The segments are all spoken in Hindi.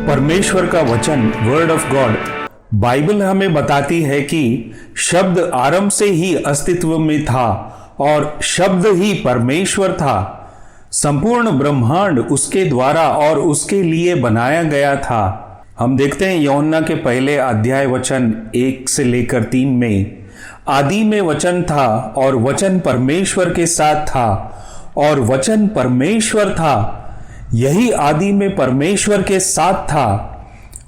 परमेश्वर का वचन वर्ड ऑफ गॉड बाइबल हमें बताती है कि शब्द आरंभ से ही अस्तित्व में था और शब्द ही परमेश्वर था। संपूर्ण ब्रह्मांड उसके द्वारा और उसके लिए बनाया गया था। हम देखते हैं यूहन्ना के पहले अध्याय वचन 1 से लेकर 3 में, आदि में वचन था और वचन परमेश्वर के साथ था और वचन परमेश्वर था। यही आदि में परमेश्वर के साथ था।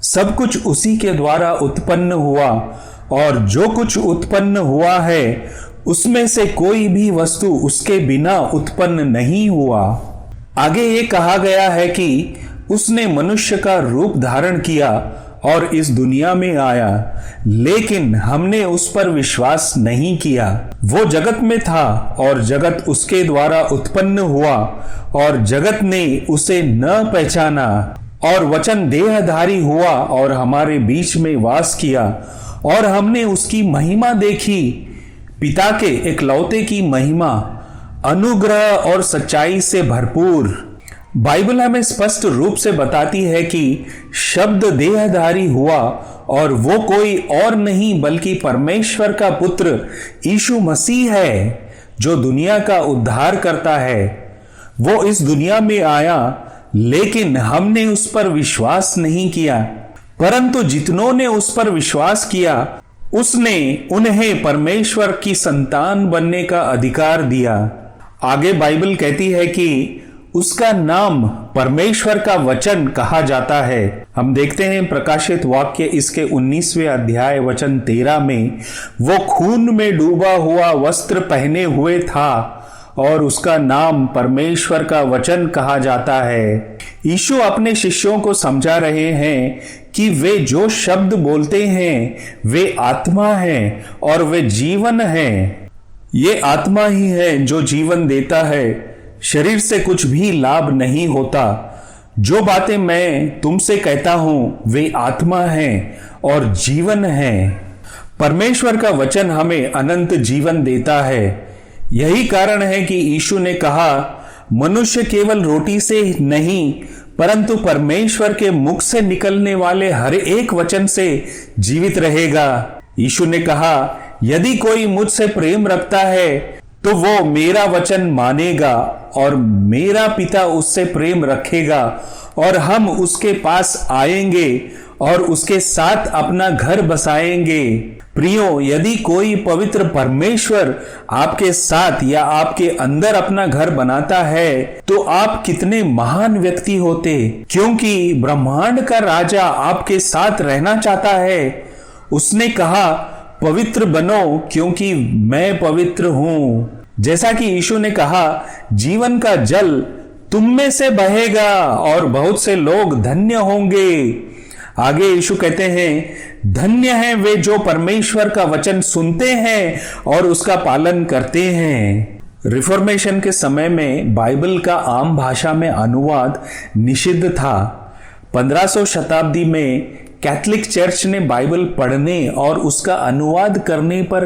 सब कुछ उसी के द्वारा उत्पन्न हुआ और जो कुछ उत्पन्न हुआ है उसमें से कोई भी वस्तु उसके बिना उत्पन्न नहीं हुआ। आगे ये कहा गया है कि उसने मनुष्य का रूप धारण किया और इस दुनिया में आया, लेकिन हमने उस पर विश्वास नहीं किया। वो जगत में था और जगत उसके द्वारा उत्पन्न हुआ और जगत ने उसे न पहचाना। और वचन देहधारी हुआ और हमारे बीच में वास किया और हमने उसकी महिमा देखी, पिता के एकलौते की महिमा, अनुग्रह और सच्चाई से भरपूर। बाइबल हमें स्पष्ट रूप से बताती है कि शब्द देहधारी हुआ और वो कोई और नहीं बल्कि परमेश्वर का पुत्र यीशु मसीह है, जो दुनिया का उद्धार करता है। वो इस दुनिया में आया, लेकिन हमने उस पर विश्वास नहीं किया, परंतु जितनों ने उस पर विश्वास किया उसने उन्हें परमेश्वर की संतान बनने का अधिकार दिया। आगे बाइबल कहती है कि उसका नाम परमेश्वर का वचन कहा जाता है। हम देखते हैं प्रकाशित वाक्य इसके 19वें अध्याय वचन 13 में, वो खून में डूबा हुआ वस्त्र पहने हुए था और उसका नाम परमेश्वर का वचन कहा जाता है। यीशु अपने शिष्यों को समझा रहे हैं कि वे जो शब्द बोलते हैं वे आत्मा है और वे जीवन है। ये आत्मा ही है जो जीवन देता है। शरीर से कुछ भी लाभ नहीं होता। जो बातें मैं तुमसे कहता हूं वे आत्मा हैं और जीवन है। परमेश्वर का वचन हमें अनंत जीवन देता है। यही कारण है कि यीशु ने कहा, मनुष्य केवल रोटी से नहीं परंतु परमेश्वर के मुख से निकलने वाले हर एक वचन से जीवित रहेगा। यीशु ने कहा, यदि कोई मुझसे प्रेम रखता है तो वो मेरा वचन मानेगा और मेरा पिता उससे प्रेम रखेगा और हम उसके पास आएंगे और उसके साथ अपना घर बसाएंगे। प्रियो, यदि कोई पवित्र परमेश्वर आपके साथ या आपके अंदर अपना घर बनाता है तो आप कितने महान व्यक्ति होते, क्योंकि ब्रह्मांड का राजा आपके साथ रहना चाहता है। उसने कहा, पवित्र बनो क्योंकि मैं पवित्र हूं। जैसा कि यीशु ने कहा, जीवन का जल तुम में से बहेगा और बहुत से लोग धन्य होंगे। आगे यीशु कहते हैं, धन्य हैं वे जो परमेश्वर का वचन सुनते हैं और उसका पालन करते हैं। रिफॉर्मेशन के समय में बाइबल का आम भाषा में अनुवाद निषिद्ध था। 1500 शताब्दी में कैथोलिक चर्च ने बाइबल पढ़ने और उसका अनुवाद करने पर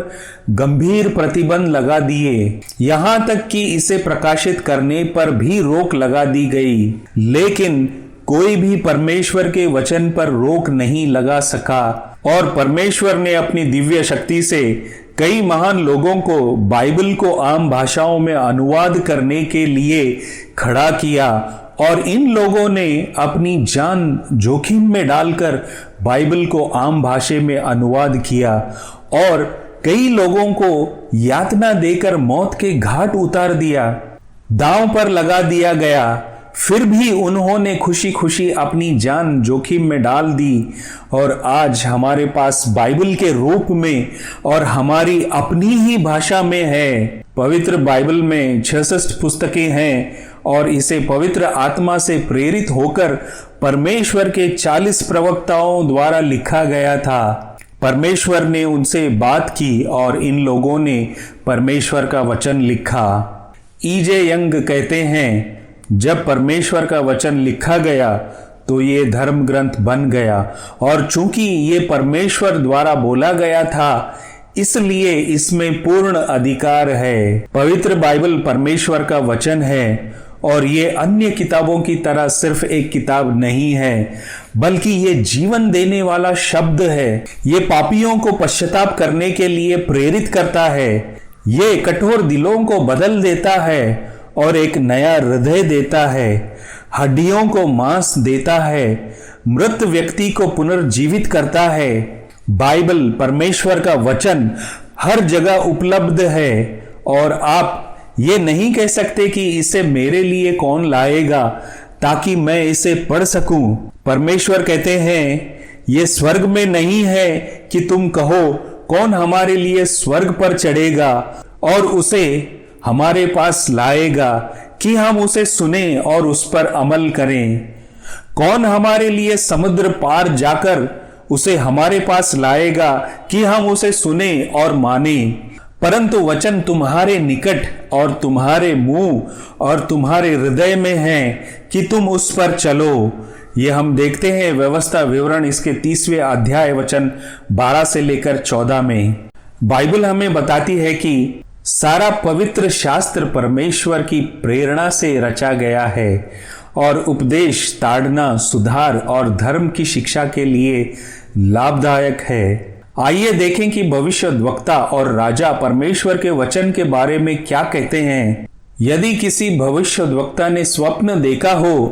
गंभीर प्रतिबंध लगा दिए। यहां तक कि इसे प्रकाशित करने पर भी रोक लगा दी गई, लेकिन कोई भी परमेश्वर के वचन पर रोक नहीं लगा सका और परमेश्वर ने अपनी दिव्य शक्ति से कई महान लोगों को बाइबल को आम भाषाओं में अनुवाद करने के लिए खड़ा किया और इन लोगों ने अपनी जान जोखिम में डालकर बाइबल को आम भाषा में अनुवाद किया और कई लोगों को यातना देकर मौत के घाट उतार दिया, दांव पर लगा दिया गया। फिर भी उन्होंने खुशी खुशी अपनी जान जोखिम में डाल दी और आज हमारे पास बाइबल के रूप में और हमारी अपनी ही भाषा में है। पवित्र बाइबल में 66 पुस्तकें हैं और इसे पवित्र आत्मा से प्रेरित होकर परमेश्वर के 40 प्रवक्ताओं द्वारा लिखा गया था। परमेश्वर ने उनसे बात की और इन लोगों ने परमेश्वर का वचन लिखा। ईजे यंग कहते हैं, जब परमेश्वर का वचन लिखा गया तो ये धर्म ग्रंथ बन गया और चूंकि ये परमेश्वर द्वारा बोला गया था इसलिए इसमें पूर्ण अधिकार है। पवित्र बाइबल परमेश्वर का वचन है और ये अन्य किताबों की तरह सिर्फ एक किताब नहीं है, बल्कि ये जीवन देने वाला शब्द है। ये पापियों को पश्चाताप करने के लिए प्रेरित करता है। ये कठोर दिलों को बदल देता है और एक नया हृदय देता है। हड्डियों को मांस देता है, मृत व्यक्ति को पुनर्जीवित करता है। बाइबल परमेश्वर का वचन हर जगह उपलब्ध है और आप ये नहीं कह सकते कि इसे मेरे लिए कौन लाएगा ताकि मैं इसे पढ़ सकूं। परमेश्वर कहते हैं, ये स्वर्ग में नहीं है कि तुम कहो कौन हमारे लिए स्वर्ग पर चढ़ेगा और उसे हमारे पास लाएगा कि हम उसे सुने और उस पर अमल करें। कौन हमारे लिए समुद्र पार जाकर उसे हमारे पास लाएगा कि हम उसे सुने और माने। परंतु वचन तुम्हारे निकट और तुम्हारे मुंह और तुम्हारे हृदय में है कि तुम उस पर चलो। ये हम देखते हैं व्यवस्था विवरण इसके 30वें अध्याय वचन 12 से लेकर 14 में। बाइबल हमें बताती है कि सारा पवित्र शास्त्र परमेश्वर की प्रेरणा से रचा गया है और उपदेश, ताड़ना, सुधार और धर्म की शिक्षा के लिए लाभदायक है। आइए देखें कि भविष्यद्वक्ता और राजा परमेश्वर के वचन के बारे में क्या कहते हैं। यदि किसी भविष्यद्वक्ता ने स्वप्न देखा हो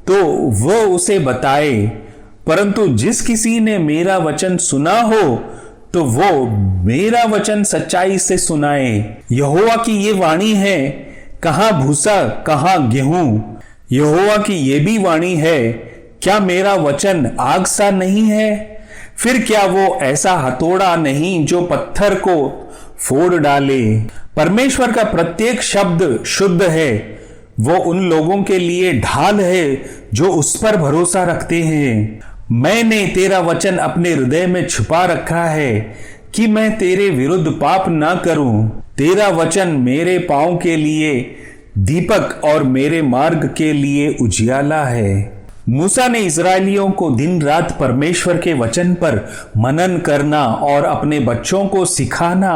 तो वह उसे बताए, परंतु जिस किसी ने मेरा वचन सुना हो तो वो मेरा वचन सच्चाई से सुनाए। यहोवा की ये वाणी है, कहाँ भूसा कहाँ गेहूं। यहोवा की ये भी वाणी है, क्या मेरा वचन आग सा नहीं है? फिर क्या वो ऐसा हथौड़ा नहीं जो पत्थर को फोड़ डाले? परमेश्वर का प्रत्येक शब्द शुद्ध है। वो उन लोगों के लिए ढाल है जो उस पर भरोसा रखते हैं। मैंने तेरा वचन अपने हृदय में छुपा रखा है कि मैं तेरे विरुद्ध पाप ना करूं। तेरा वचन मेरे पांव के लिए दीपक और मेरे मार्ग के लिए उजियाला है। मूसा ने इस्राएलियों को दिन रात परमेश्वर के वचन पर मनन करना और अपने बच्चों को सिखाना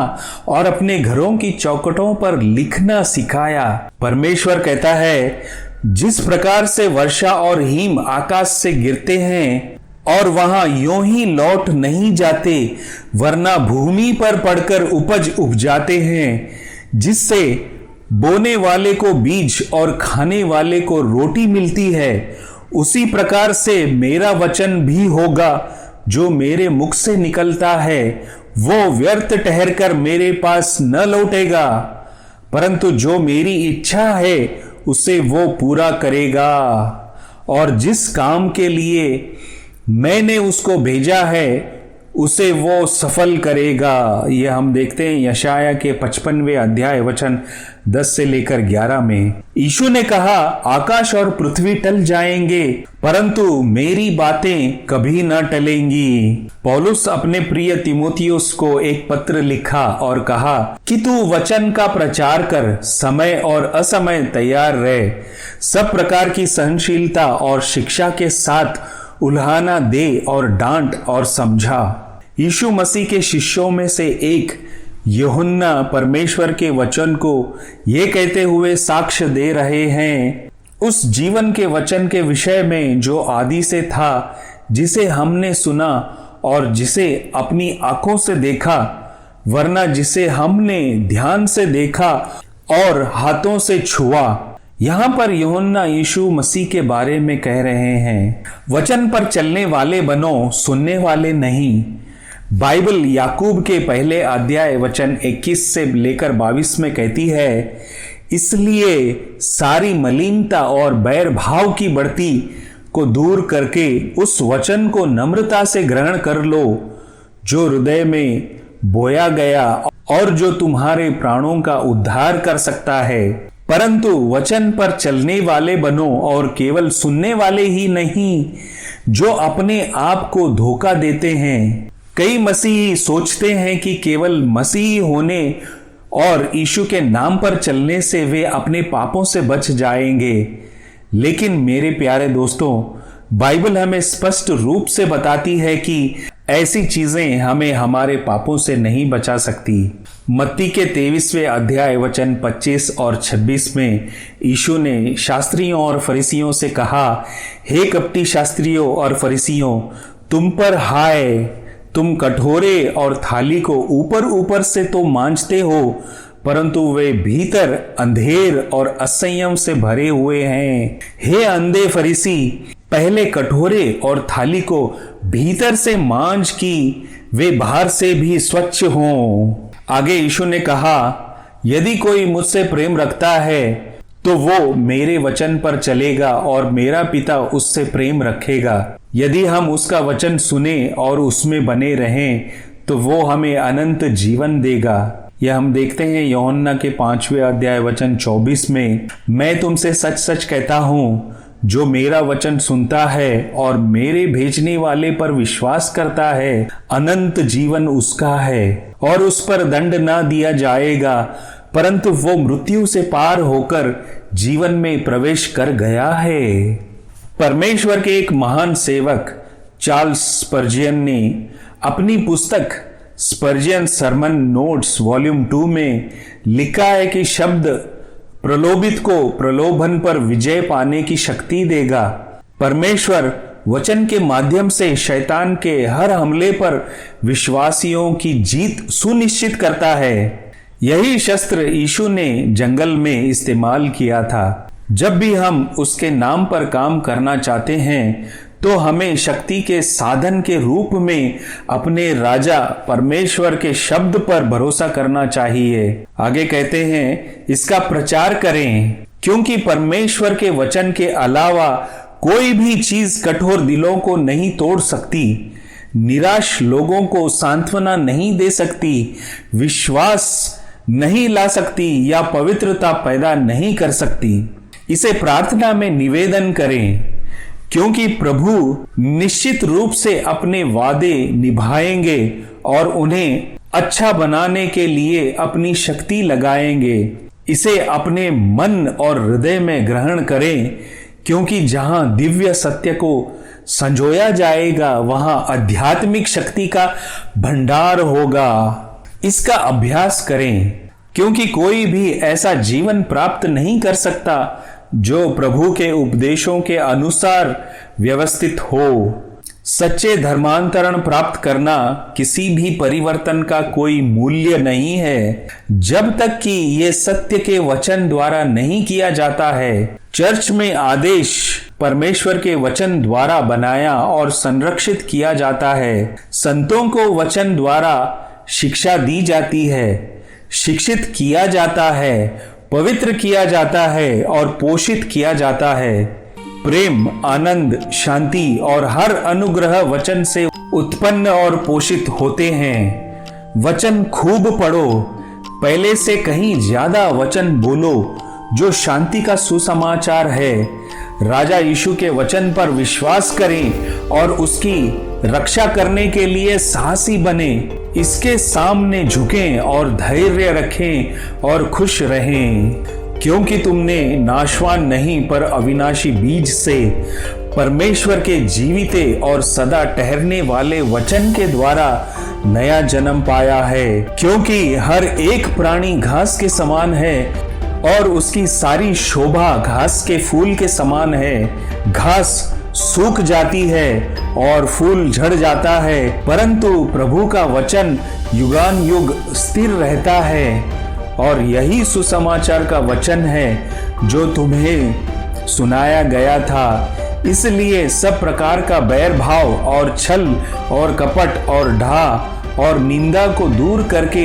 और अपने घरों की चौखटों पर लिखना सिखाया। परमेश्वर कहता है, जिस प्रकार से वर्षा और हिम आकाश से गिरते हैं और वहां यूं ही लौट नहीं जाते, वरना भूमि पर पड़कर उपज उपजाते हैं, जिससे बोने वाले को बीज और खाने वाले को रोटी मिलती है, उसी प्रकार से मेरा वचन भी होगा जो मेरे मुख से निकलता है। वो व्यर्थ ठहरकर मेरे पास न लौटेगा, परंतु जो मेरी इच्छा है उसे वो पूरा करेगा और जिस काम के लिए मैंने उसको भेजा है उसे वो सफल करेगा। ये हम देखते हैं यशाया के 55वें अध्याय वचन 10 से लेकर 11 में। यीशु ने कहा, आकाश और पृथ्वी टल जाएंगे परंतु मेरी बातें कभी न टलेंगी। पौलुस अपने प्रिय तीमुथियुस को एक पत्र लिखा और कहा कि तू वचन का प्रचार कर, समय और असमय तैयार रहे, सब प्रकार की सहनशीलता और शिक्षा के साथ उल्हाना दे और डांट और समझा। यीशु मसीह के शिष्यों में से एक यूहन्ना परमेश्वर के वचन को ये कहते हुए साक्ष्य दे रहे हैं, उस जीवन के वचन के विषय में जो आदि से था, जिसे हमने सुना और जिसे अपनी आंखों से देखा, वरना जिसे हमने ध्यान से देखा और हाथों से छुआ। यहां पर यूहन्ना यीशु मसीह के बारे में कह रहे हैं, वचन पर चलने वाले बनो, सुनने वाले नहीं। बाइबल याकूब के पहले अध्याय वचन 21 से लेकर 22 में कहती है, इसलिए सारी मलिनता और बैर भाव की बढ़ती को दूर करके उस वचन को नम्रता से ग्रहण कर लो जो हृदय में बोया गया और जो तुम्हारे प्राणों का उद्धार कर सकता है। परंतु वचन पर चलने वाले बनो और केवल सुनने वाले ही नहीं जो अपने आप को धोखा देते हैं। कई मसीही सोचते हैं कि केवल मसीही होने और यीशु के नाम पर चलने से वे अपने पापों से बच जाएंगे, लेकिन मेरे प्यारे दोस्तों, बाइबल हमें स्पष्ट रूप से बताती है कि ऐसी चीजें हमें हमारे पापों से नहीं बचा सकती। मत्ती के 23वें अध्याय वचन 25 और 26 में यीशु ने शास्त्रियों और फरीसियों से कहा, हे कपटी शास्त्रियों और फरीसियों, तुम पर हाय, तुम कटोरे और थाली को ऊपर ऊपर से तो मांजते हो, परंतु वे भीतर अंधेर और असंयम से भरे हुए हैं। हे अंधे फरीसी, पहले कटोरे और थाली को भीतर से मांज कि वे बाहर से भी स्वच्छ हों। आगे यीशु ने कहा, यदि कोई मुझसे प्रेम रखता है तो वो मेरे वचन पर चलेगा और मेरा पिता उससे प्रेम रखेगा। यदि हम उसका वचन सुने और उसमें बने रहें तो वो हमें अनंत जीवन देगा। यह हम देखते हैं यूहन्ना के 5वें अध्याय वचन 24 में, मैं तुमसे सच सच कहता हूँ, जो मेरा वचन सुनता है और मेरे भेजने वाले पर विश्वास करता है, अनंत जीवन उसका है और उस पर दंड ना दिया जाएगा, परंतु वो मृत्यु से पार होकर जीवन में प्रवेश कर गया है। परमेश्वर के एक महान सेवक चार्ल्स स्पर्जियन ने अपनी पुस्तक स्पर्जियन सरमन नोट्स वॉल्यूम 2 में लिखा है कि शब्द प्रलोभित को प्रलोभन पर विजय पाने की शक्ति देगा। परमेश्वर वचन के माध्यम से शैतान के हर हमले पर विश्वासियों की जीत सुनिश्चित करता है। यही शस्त्र यीशु ने जंगल में इस्तेमाल किया था। जब भी हम उसके नाम पर काम करना चाहते हैं तो हमें शक्ति के साधन के रूप में अपने राजा परमेश्वर के शब्द पर भरोसा करना चाहिए। आगे कहते हैं, इसका प्रचार करें, क्योंकि परमेश्वर के वचन के अलावा कोई भी चीज कठोर दिलों को नहीं तोड़ सकती, निराश लोगों को सांत्वना नहीं दे सकती, विश्वास नहीं ला सकती या पवित्रता पैदा नहीं कर सकती। इसे प्रार्थना में निवेदन करें, क्योंकि प्रभु निश्चित रूप से अपने वादे निभाएंगे और उन्हें अच्छा बनाने के लिए अपनी शक्ति लगाएंगे। इसे अपने मन और हृदय में ग्रहण करें, क्योंकि जहां दिव्य सत्य को संजोया जाएगा वहां आध्यात्मिक शक्ति का भंडार होगा। इसका अभ्यास करें, क्योंकि कोई भी ऐसा जीवन प्राप्त नहीं कर सकता जो प्रभु के उपदेशों के अनुसार व्यवस्थित हो। सच्चे धर्मांतरण प्राप्त करना किसी भी परिवर्तन का कोई मूल्य नहीं है, जब तक कि ये सत्य के वचन द्वारा नहीं किया जाता है। चर्च में आदेश परमेश्वर के वचन द्वारा बनाया और संरक्षित किया जाता है। संतों को वचन द्वारा शिक्षा दी जाती है, शिक्षित किया जाता है, पवित्र किया जाता है और पोषित किया जाता है। प्रेम, आनंद, शांति और हर अनुग्रह वचन से उत्पन्न और पोषित होते हैं। वचन खूब पढ़ो, पहले से कहीं ज्यादा वचन बोलो, जो शांति का सुसमाचार है। राजा यीशु के वचन पर विश्वास करें और उसकी रक्षा करने के लिए साहसी बने। इसके सामने झुकें और धैर्य रखें और खुश रहें, क्योंकि तुमने नाशवान नहीं पर अविनाशी बीज से परमेश्वर के जीविते और सदा ठहरने वाले वचन के द्वारा नया जन्म पाया है। क्योंकि हर एक प्राणी घास के समान है और उसकी सारी शोभा घास के फूल के समान है। घास सूख जाती है और फूल झड़ जाता है, परंतु प्रभु का वचन युगान युग स्थिर रहता है। और यही सुसमाचार का वचन है जो तुम्हें सुनाया गया था। इसलिए सब प्रकार का बैर भाव और छल और कपट और ढा और निंदा को दूर करके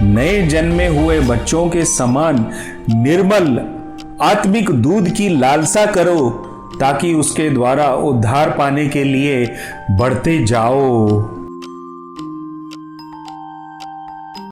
नए जन्मे हुए बच्चों के समान निर्मल आत्मिक दूध की लालसा करो, ताकि उसके द्वारा उद्धार पाने के लिए बढ़ते जाओ।